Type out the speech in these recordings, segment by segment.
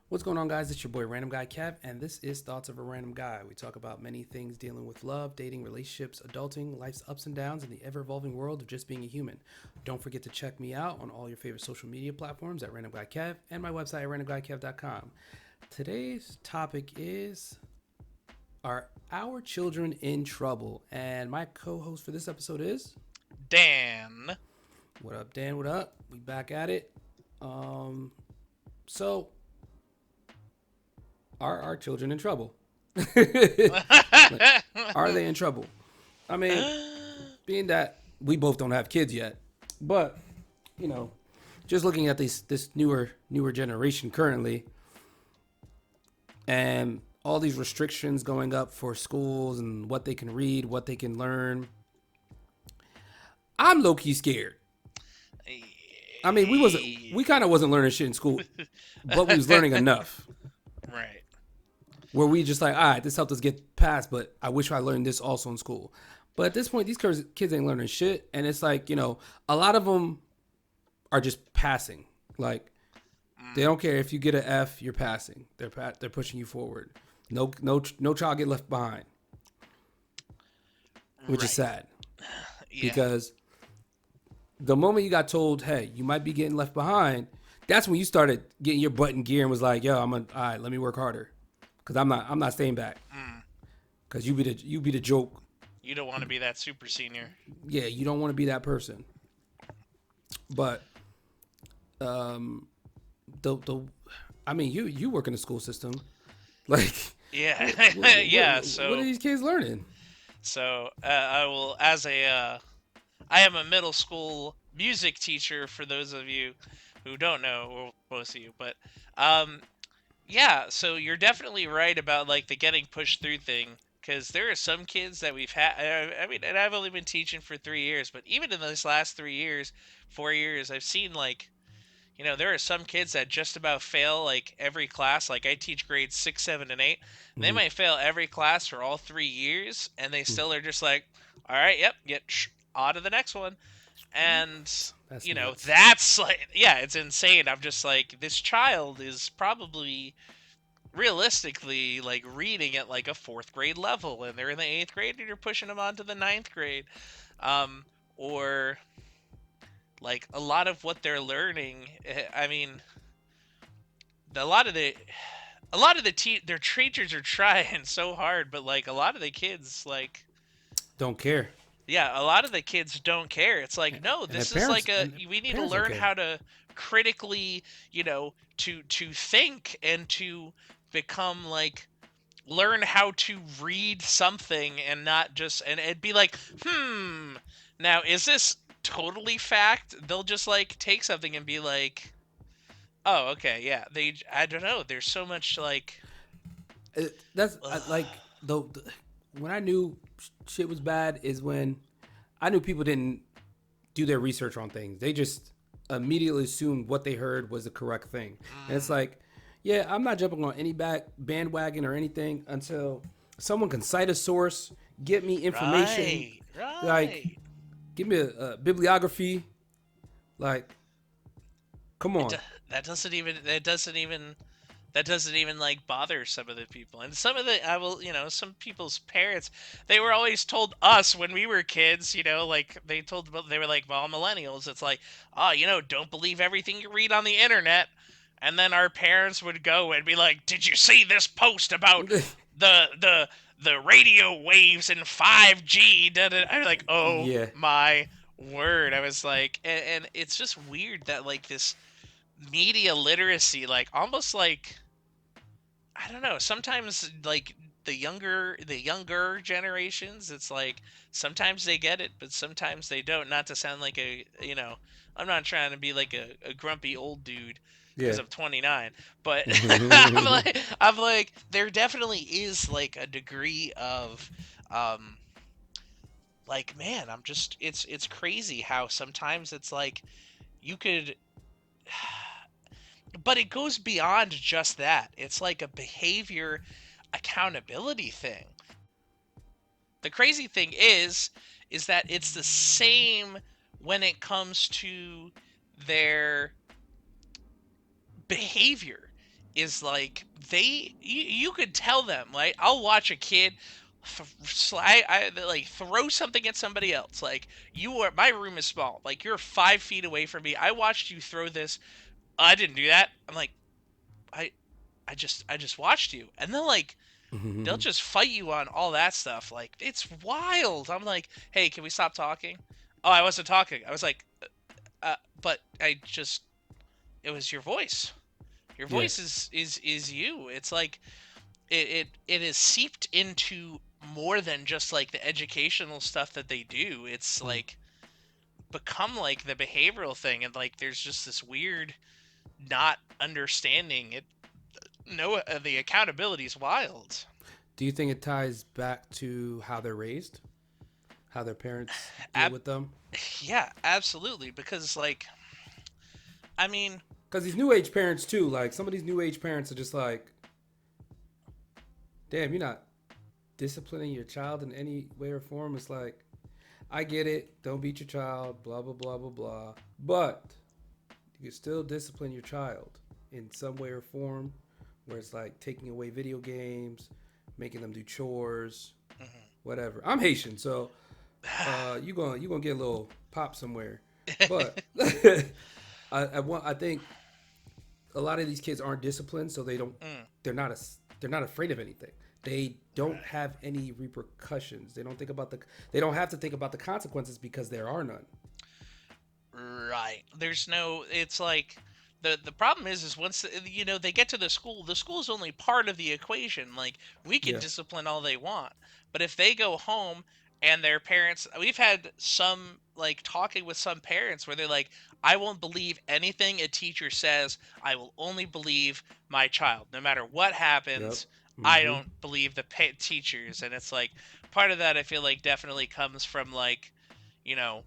What's going on, guys? It's your boy Random Guy Kev, and this is Thoughts of a Random Guy. We talk about many things dealing with love, dating, relationships, adulting, life's ups and downs, and the ever evolving world of just being a human. Don't forget to check me out on all your favorite social media platforms at Random Guy Kev and my website at randomguykev.com. Today's topic is, are our children in trouble? And my co host for this episode is. Dan. What up, Dan? What up? We back at it. Um, so, are our children in trouble? Like, are they in trouble? I mean, being that we both don't have kids yet, but you know, just looking at this newer generation currently, and all these restrictions going up for schools and what they can read, what they can learn, I'm low key scared. I mean, we kind of wasn't learning shit in school, but we was learning enough Right. where we just like, all right, this helped us get past, but I wish I learned this also in school. But at this point, these kids ain't learning shit, and it's like, a lot of them are just passing. Like, they don't care if you get an F, you're passing. They're pushing you forward. No child get left behind, which is Right. sad Yeah. because the moment you got told, hey, you might be getting left behind, that's when you started getting your butt in gear and was like, yo, all right, let me work harder because I'm not staying back Mm. because you be the joke. You don't want to be that super senior. Yeah, you don't want to be that person. But the I mean, you work in the school system. Like, Yeah. Yeah. what are these kids learning? I will, I am a middle school music teacher for those of you who don't know, or most of you, but, um, yeah, so you're definitely right about like the getting pushed through thing. Because there are some kids that we've had. I mean, and I've only been teaching for 3 years, but even in those last 3 years, 4 years, I've seen like, there are some kids that just about fail like every class. Like I teach grades 6, 7, and 8. And they Mm-hmm. might fail every class for all 3 years, and they still are just like, all right, yep, get on to the next one. And That's nuts. that's like, yeah, it's insane. I'm just like, this child is probably realistically like reading at like a fourth grade level, and they're in the eighth grade, and you're pushing them on to the ninth grade. Um or like a lot of what they're learning, I mean, a lot of the their teachers are trying so hard, but like a lot of the kids, like, Don't care, yeah, a lot of the kids don't care. It's like, no, and their this is parents like a, and their we need to parents don't learn care. how to critically, to think and to become like, learn how to read something and not just, and it'd be like, now is this totally fact? They'll just like take something and be like, oh, okay, yeah, I don't know, there's so much like, That's ugh, like when I knew shit was bad is when I knew people didn't do their research on things. They just immediately assumed what they heard was the correct thing. And it's mm, like, yeah, I'm not jumping on any bandwagon or anything until someone can cite a source, get me information, right, like right. give me a bibliography. Like, come it on. that doesn't even, like bother some of the people. And some of the, I will, some people's parents, they were always told us when we were kids, like they were like, well, millennials, it's like, oh, don't believe everything you read on the internet. And then our parents would go and be like, did you see this post about the radio waves in 5G? I'm like, oh Yeah, my word. I was like, and it's just weird that like this media literacy, like almost like, I don't know. Sometimes like the younger generations, it's like sometimes they get it, but sometimes they don't. Not to sound like I'm not trying to be like a grumpy old dude because yeah. I'm 29, but I'm like there definitely is like a degree of, um like, man, I'm just, it's crazy how sometimes it's like you could, but it goes beyond just that. It's like a behavior accountability thing. The crazy thing is that it's the same when it comes to their behavior. is like you could tell them, like, I'll watch a kid like throw something at somebody else. Like, my room is small, like you're 5 feet away from me, I watched you throw this. I didn't do that. I'm like, I I just watched you. And then, like, they'll just fight you on all that stuff. Like, it's wild. I'm like, hey, can we stop talking? Oh, I wasn't talking. I was like, but I just, it was your voice. Your Yeah. voice is you. It's like it is seeped into more than just like the educational stuff that they do. It's Mm. like become like the behavioral thing, and like there's just this weird not understanding it. No, the accountability is wild. Do you think it ties back to how they're raised, how their parents deal Ab- with them? yeah, absolutely. Because, like, I mean, Because these new age parents too, like some of these new age parents are just like, damn, you're not disciplining your child in any way or form. It's like, I get it, don't beat your child, blah blah blah blah blah, but you can still discipline your child in some way or form, where it's like taking away video games, making them do chores, whatever. I'm Haitian, so you gonna get a little pop somewhere, but I think a lot of these kids aren't disciplined, so mm, they're not afraid of anything. They don't right. have any repercussions. They don't have to think about the consequences because there are none. Right. There's no. It's like the problem is once they get to the school is only part of the equation. Like, we can Yeah. discipline all they want, but if they go home and their parents, we've had some like talking with some parents where they're like, I won't believe anything a teacher says. I will only believe my child, no matter what Yep. happens. I Mm-hmm. don't believe the teachers, and it's like part of that. I feel like definitely comes from like, you know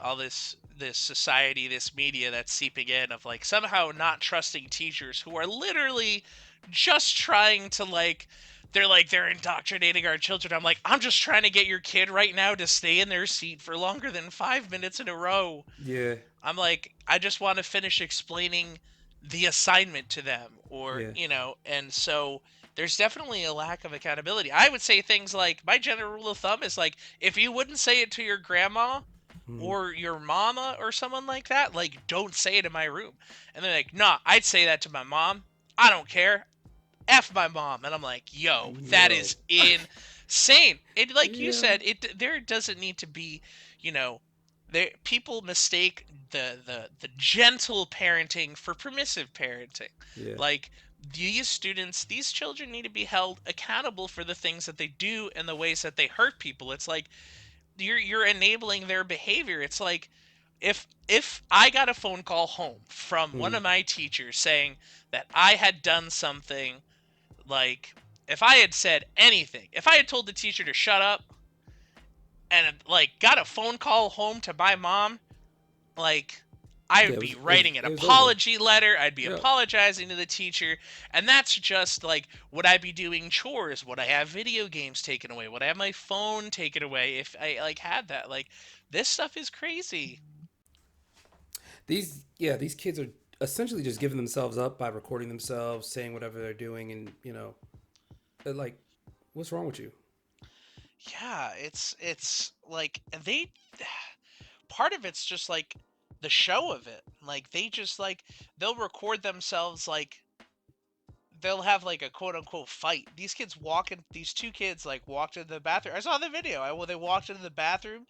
all this society, this media that's seeping in of like somehow not trusting teachers who are literally just trying to like they're indoctrinating our children. I'm like, I'm just trying to get your kid right now to stay in their seat for longer than 5 minutes in a row. Yeah. I'm like, I just want to finish explaining the assignment to them, or Yeah. and so there's definitely a lack of accountability. I would say things like, my general rule of thumb is like, if you wouldn't say it to your grandma Mm. or your mama or someone like that, like, don't say it in my room. And they're like, nah, I'd say that to my mom. I don't care. F my mom. And I'm like, yo, that Yo. is insane. It, like you Yeah. said, it there doesn't need to be, you know, there people mistake the gentle parenting for permissive parenting. Yeah. Like, these children need to be held accountable for the things that they do and the ways that they hurt people. It's like you're enabling their behavior. It's like, if I got a phone call home from one Mm. of my teachers saying that I had done something, like, if I had said anything, if I had told the teacher to shut up, and like got a phone call home to my mom, like, I Yeah. would be It was writing an it was over. apology letter. I'd be Yeah. apologizing to the teacher. And that's just like, would I be doing chores? Would I have video games taken away? Would I have my phone taken away if I like had that? Like, this stuff is crazy. These kids are essentially just giving themselves up by recording themselves, saying whatever they're doing, and like, what's wrong with you? Yeah, it's like they part of it's just like the show of it. Like, they just like they'll record themselves, like they'll have like a quote unquote fight. These two kids like walked into the bathroom. I saw the video. Well, they walked into the bathroom,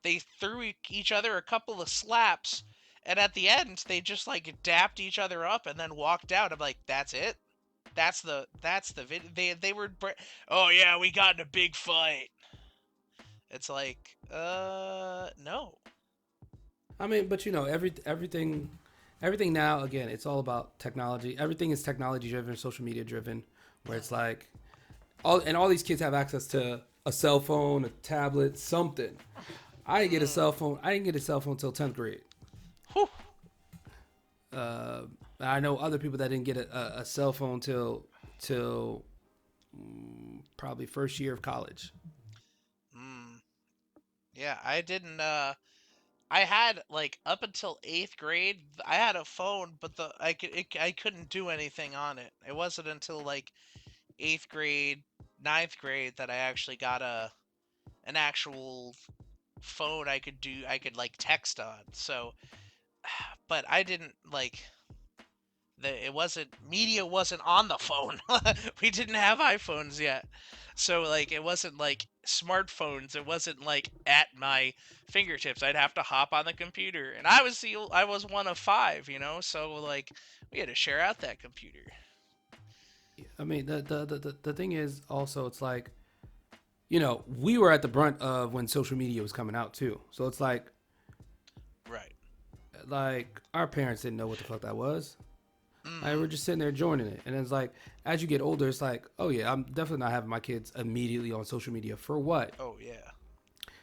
they threw each other a couple of slaps, and at the end they just like dapped each other up and then walked out. I'm like, that's it. That's the video. They were, oh yeah, we got in a big fight. It's like, no. I mean, but everything now, again, it's all about technology. Everything is technology driven, social media driven, where it's like all these kids have access to a cell phone, a tablet, something. I didn't get a Mm. cell phone. I didn't get a cell phone until 10th grade. Whew. Uh, I know other people that didn't get a cell phone till probably first year of college. Mm. Yeah, I didn't. I had like up until 8th grade, I had a phone, but I couldn't do anything on it. It wasn't until like 8th grade, 9th grade that I actually got an actual phone I could like text on. So, but I didn't like it wasn't media wasn't on the phone. We didn't have iPhones yet. So like it wasn't like smartphones. It wasn't like at my fingertips. I'd have to hop on the computer. And I was one of five, so like we had to share out that computer. I mean, the thing is also, it's like, we were at the brunt of when social media was coming out too. So it's Right. like our parents didn't know what the fuck that was. Like, we're Mhm. just sitting there joining it, and it's like, as you get older, it's like, oh yeah, I'm definitely not having my kids immediately on social media for what? Oh yeah.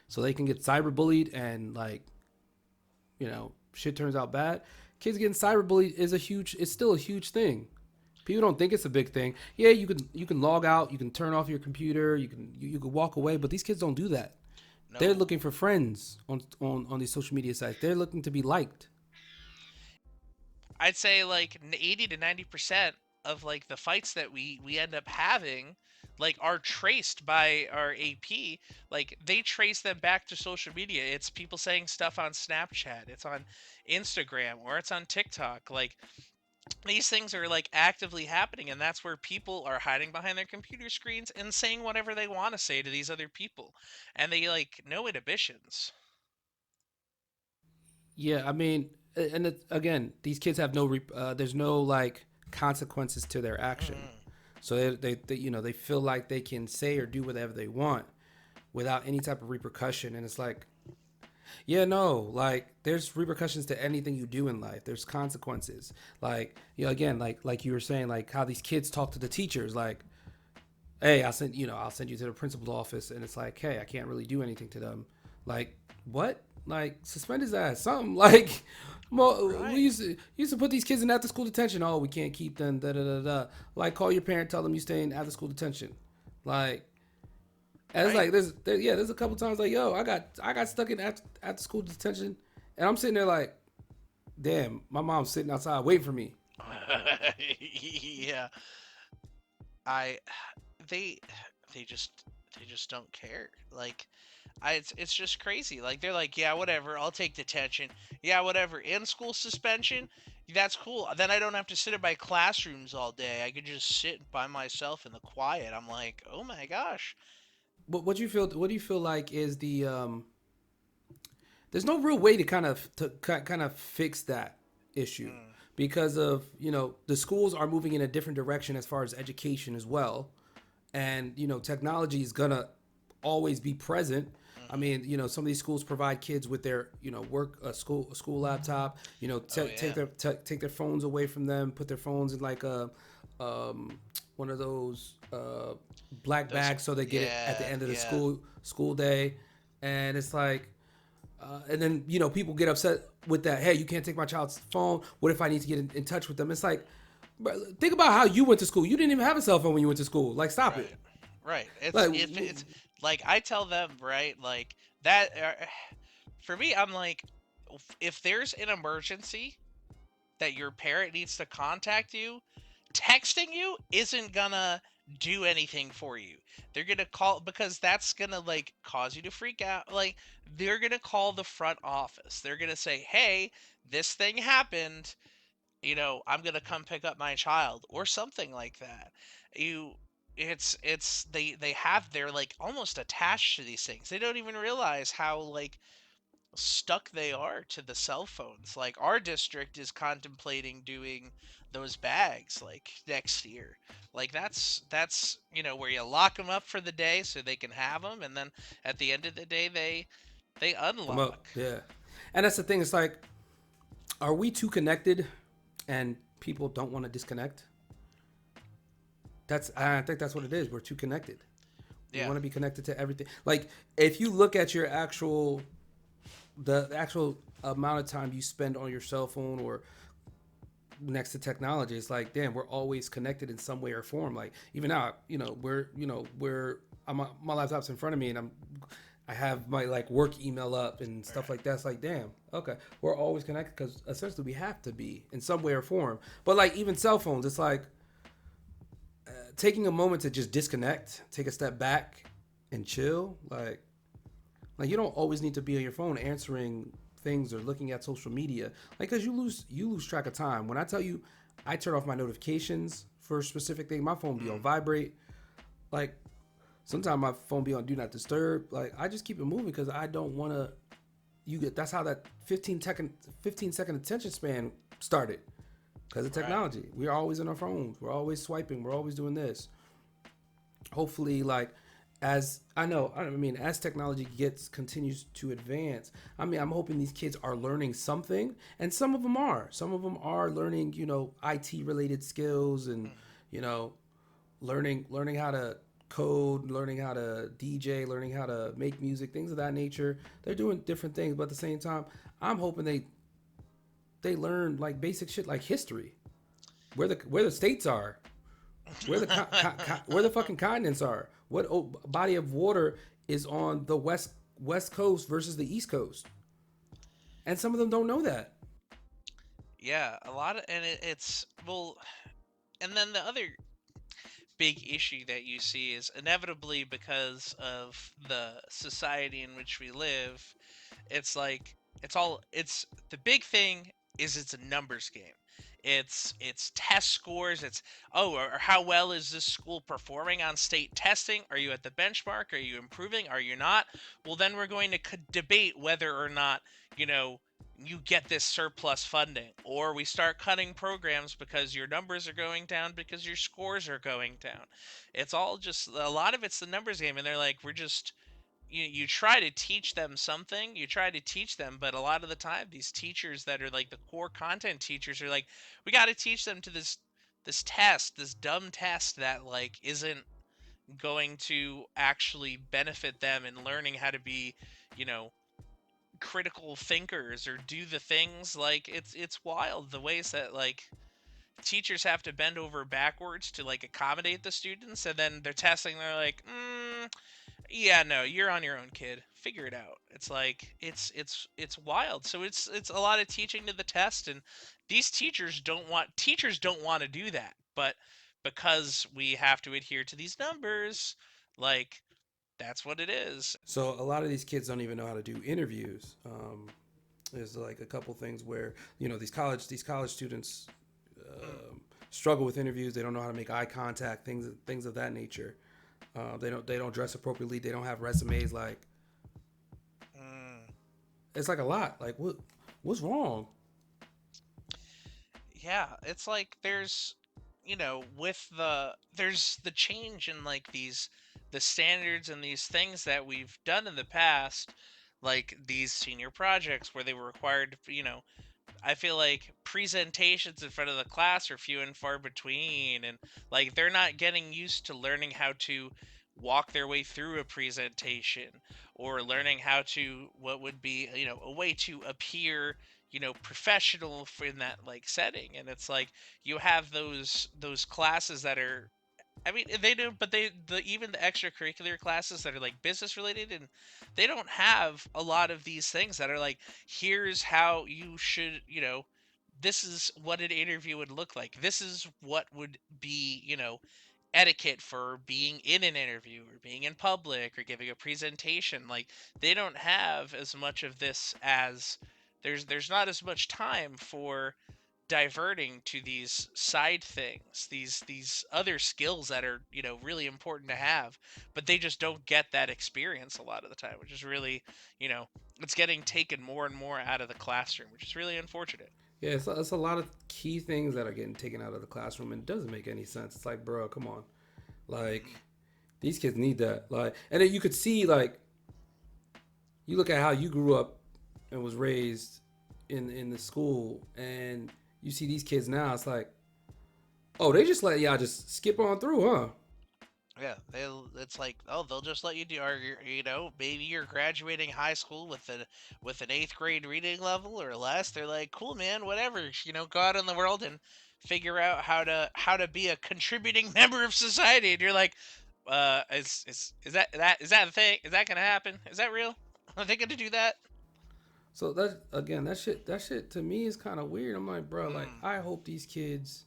So they can get cyberbullied, and like, shit turns out bad. Kids getting cyberbullied it's still a huge thing. People don't think it's a big thing. Yeah, you can log out, you can turn off your computer, you can walk away, but these kids don't do that. They're No. looking for friends on these social media sites. They're looking to be liked. I'd say like 80 to 90% of like the fights that we end up having like are traced by our AP. Like they trace them back to social media. It's people saying stuff on Snapchat, it's on Instagram, or it's on TikTok. Like these things are like actively happening, and that's where people are hiding behind their computer screens and saying whatever they want to say to these other people. And they like no inhibitions. Yeah, I mean, and again, these kids have no there's no like consequences to their action. Mm, So they feel like they can say or do whatever they want without any type of repercussion, and it's like, yeah, no, like there's repercussions to anything you do in life. There's consequences. Like, again, like you were saying, like how these kids talk to the teachers, like, hey, I'll send you to the principal's office, and it's like, hey, I can't really do anything to them. Like, what? Like, suspend his ass, something. Like, we right. used to put these kids in after school detention. Oh, we can't keep them. Da da da da. Like, call your parent, tell them you stay in after school detention. Like, and it's Right. like there's a couple times like, yo, I got stuck in after school detention, and I'm sitting there like, damn, my mom's sitting outside waiting for me. Yeah. I they they just they just don't care. Like it's just crazy. Like they're like, yeah, whatever, I'll take detention. Yeah, whatever. In school suspension, that's cool. Then I don't have to sit in my classrooms all day. I could just sit by myself in the quiet. I'm like, oh my gosh. What do you feel? What do you feel like is the? There's no real way to kind of fix that issue Mm, because of the schools are moving in a different direction as far as education as well, and technology is gonna always be present. I hmm. mean, some of these schools provide kids with their work a school laptop. Oh Take yeah. their phones away from them, put their phones in like a one of those black Those. bags so they get it at the Yeah. end of the Yeah. school day, and it's like and then people get upset with that. Hey, you can't take my child's phone. What if I need to get in touch with them? It's like, bro, think about how you went to school. You didn't even have a cell phone when you went to school. Like, stop it. Right. Right. It's Like, if it's like I tell them, right, like that for me I'm like if there's an emergency that your parent needs to contact you, texting you isn't gonna do anything for you. They're gonna call because that's gonna like cause you to freak out. Like they're gonna call the front office. They're gonna say, "Hey, this thing happened. I'm gonna come pick up my child," or something like that. You, it's they're like almost attached to these things. They don't even realize how like stuck they are to the cell phones. Like our district is contemplating doing those bags like next year. Like that's where you lock them up for the day so they can have them, and then at the end of the day they come up, unlock. yeah. And that's the thing. It's like, are we too connected, and people don't want to disconnect? I think that's what it is. We're too connected. We Yeah. want to be connected to everything. Like, if you look at the actual amount of time you spend on your cell phone or next to technology, it's like, damn, we're always connected in some way or form. Like, even now, my laptop's in front of me, and I'm I have my like work email up and stuff like that. It's like, damn, okay, we're always connected because essentially we have to be in some way or form. But like even cell phones, it's like taking a moment to just disconnect, take a step back, and chill. Like you don't always need to be on your phone answering things or looking at social media. Like because you lose track of time. When I tell you, I turn off my notifications for a specific thing. My phone be on vibrate. Like sometimes my phone be on do not disturb. Like I just keep it moving because I don't want to. You get that's how that 15-second attention span started because of Right. technology. We're always on our phones. We're always swiping. We're always doing this. Hopefully, like as I mean, as technology gets continues to advance, I mean, I'm hoping these kids are learning something, and some of them are. Some of them are learning, IT related skills, and Mhm. you know, learning how to code, learning how to DJ, learning how to make music, things of that nature. They're doing different things, but at the same time, I'm hoping they learn like basic shit like history, where the states are, where the fucking continents are, what body of water is on the west coast versus the east coast, and some of them don't know that. Yeah, a lot of, and it's well, and then the other big issue that you see is inevitably because of the society in which we live. It's like it's the big thing is it's a numbers game. It's test scores. It's or how well is this school performing on state testing? Are you at the benchmark? Are you improving? Are you not? Well, then we're going to debate whether or not you know you get this surplus funding, or we start cutting programs because your numbers are going down because your scores are going down. It's all just a lot of it's the numbers game, and they're like, we're just you try to teach them something, you try to teach them, but a lot of the time these teachers that are like the core content teachers are like, we got to teach them to this test, this dumb test that like isn't going to actually benefit them in learning how to be, you know, critical thinkers or do the things. Like it's wild the ways that like teachers have to bend over backwards to like accommodate the students, and then they're testing, they're like, yeah, no, you're on your own, kid. Figure it out. It's like it's wild. So it's a lot of teaching to the test, and these teachers don't want to do that, but because we have to adhere to these numbers, like that's what it is. So a lot of these kids don't even know how to do interviews. There's like a couple things where these college students Mm, struggle with interviews. They don't know how to make eye contact, things of that nature. They don't dress appropriately. They don't have resumes. Like mm. it's like a lot. Like what's wrong? Yeah, it's like with there's the change in like the standards and these things that we've done in the past, like these senior projects where they were required to, I feel like presentations in front of the class are few and far between, and like they're not getting used to learning how to walk their way through a presentation, or learning how to what would be a way to appear professional in that like setting. And it's like you have those classes that are, I mean, they do, but even the extracurricular classes that are like business related, and they don't have a lot of these things that are like, here's how you should, this is what an interview would look like. This is what would be, etiquette for being in an interview or being in public or giving a presentation. Like they don't have as much of this, as there's not as much time for diverting to these side things, these other skills that are really important to have, but they just don't get that experience a lot of the time, which is really, you know it's getting taken more and more out of the classroom, which is really unfortunate. Yeah, it's a lot of key things that are getting taken out of the classroom, and it doesn't make any sense. It's like, bro, come on. Like Hmm. these kids need that. Like, and then you could see like you look at how you grew up and was raised in the school, and you see these kids now. It's like, oh, they just let y'all just skip on through, huh? Yeah, it's like, oh, they'll just let you do, or maybe you're graduating high school with an eighth grade reading level or less. They're like, cool, man, whatever. Go out in the world and figure out how to be a contributing member of society. And you're like, Is that a thing? Is that gonna happen? Is that real? Are they gonna do that? So that again, that shit to me is kind of weird. I'm like, bro, like Mm, I hope these kids,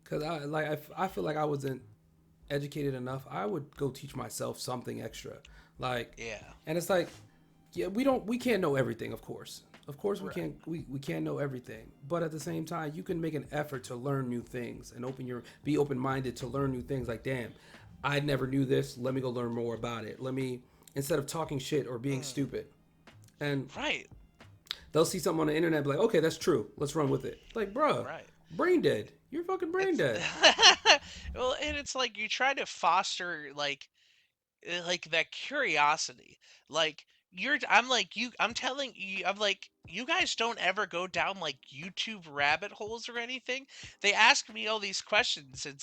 cause I feel like I wasn't educated enough. I would go teach myself something extra, like, yeah. and it's like, yeah, we can't know everything, of course Right. we can't know everything, but at the same time, you can make an effort to learn new things and be open minded to learn new things. Like, damn, I never knew this. Let me go learn more about it. Let me instead of talking shit or being Mm, stupid. And right. they'll see something on the internet, be like, okay, that's true. Let's run with it. Like, bruh, Right. brain dead. You're fucking brain It's dead. well, and it's like you try to foster like that curiosity. Like I'm like you I'm telling you I'm like you guys don't ever go down like YouTube rabbit holes or anything. They ask me all these questions and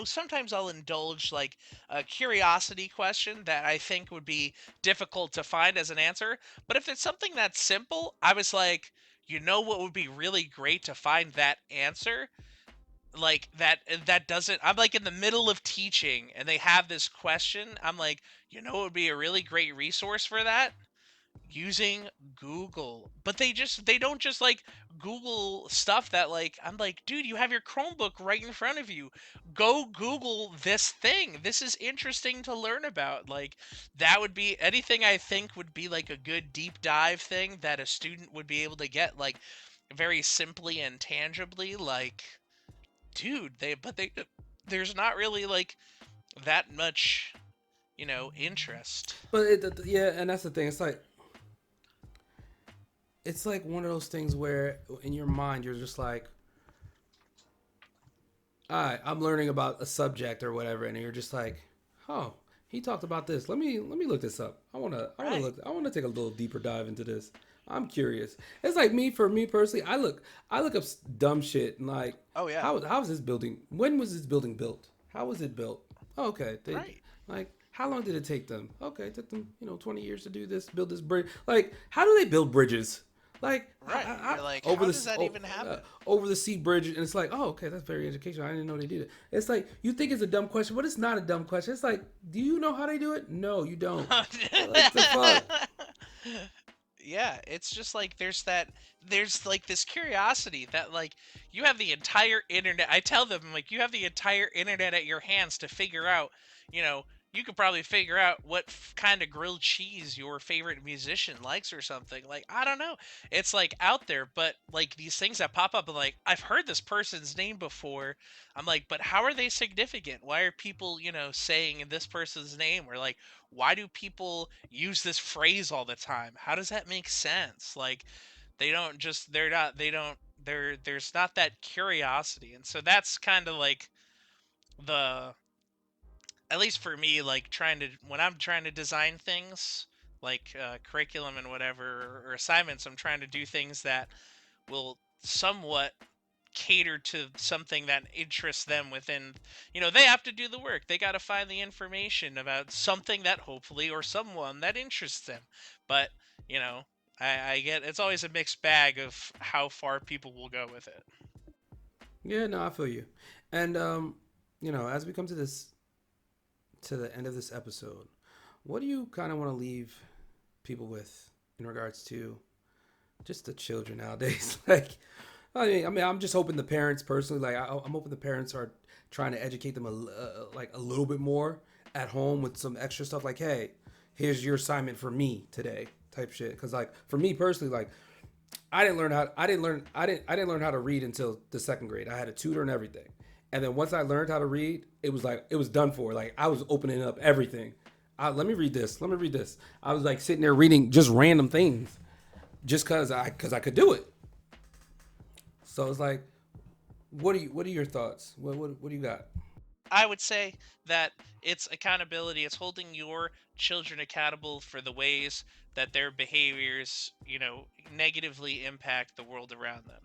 sometimes I'll indulge like a curiosity question that I think would be difficult to find as an answer. But if it's something that's simple, I was like, what would be really great to find that answer? Like that doesn't I'm like in the middle of teaching and they have this question. I'm like, it would be a really great resource for that? Using Google. But they don't just like Google stuff that like I'm like, dude, you have your Chromebook right in front of you. Go Google this thing. This is interesting to learn about. Like that would be anything I think would be like a good deep dive thing that a student would be able to get like very simply and tangibly. Like, dude, there's not really like that much, interest. But yeah, and that's the thing. It's like one of those things where in your mind you're just like, all right, I'm learning about a subject or whatever, and you're just like, oh, he talked about this. Let me look this up. Right. I wanna take a little deeper dive into this. I'm curious. It's like for me personally, I look up dumb shit and like, Oh yeah. how is this building? When was this building built? How was it built? Oh, okay, they Right. like how long did it take them? Okay, it took them 20 years to do this, build this bridge. Like, how do they build bridges? Like Right. You're like, over how does that even happen? over the sea bridge, and it's like, oh, okay, that's very educational. I didn't know they did it. It's like you think it's a dumb question, but it's not a dumb question. It's like, do you know how they do it? No, you don't. Like the fuck. Yeah, it's just like there's like this curiosity that like you have the entire internet. I tell them like you have the entire internet at your hands to figure out, you know, you could probably figure out what kind of grilled cheese your favorite musician likes or something. Like, I don't know. It's like out there, but like these things that pop up, like I've heard this person's name before. I'm like, but how are they significant? Why are people, saying this person's name? Or like, why do people use this phrase all the time? How does that make sense? Like, they're not, they don't, there's not that curiosity. And so that's kind of like the, at least for me, like when I'm trying to design things, like curriculum and whatever, or assignments, I'm trying to do things that will somewhat cater to something that interests them within, they have to do the work. They got to find the information about something that hopefully, or someone that interests them. But, you know, I get it's always a mixed bag of how far people will go with it. Yeah, no, I feel you. And as we come to the end of this episode, what do you kind of want to leave people with in regards to just the children nowadays? Like, I'm just hoping the parents personally, like, I'm hoping the parents are trying to educate them like a little bit more at home with some extra stuff. Like, hey, here's your assignment for me today, type shit. Because like for me personally, like I didn't learn how to read until the second grade. I had a tutor and everything. And then once I learned how to read, it was like it was done for. Like I was opening up everything. Let me read this. Let me read this. I was like sitting there reading just random things, just cause I could do it. So it's like, what are your thoughts? What do you got? I would say that it's accountability. It's holding your children accountable for the ways that their behaviors, negatively impact the world around them.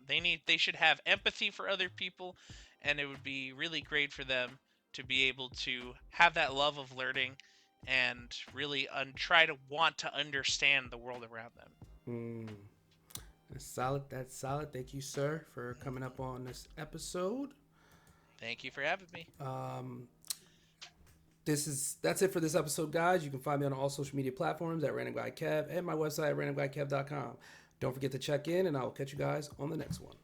They should have empathy for other people, and it would be really great for them to be able to have that love of learning and really try to want to understand the world around them. Mm, that's solid. That's solid. Thank you, sir, for coming up on this episode. Thank you for having me. Um, That's it for this episode, guys. You can find me on all social media platforms at Random Guy Kev and my website at randomguykev.com. Don't forget to check in, and I will catch you guys on the next one.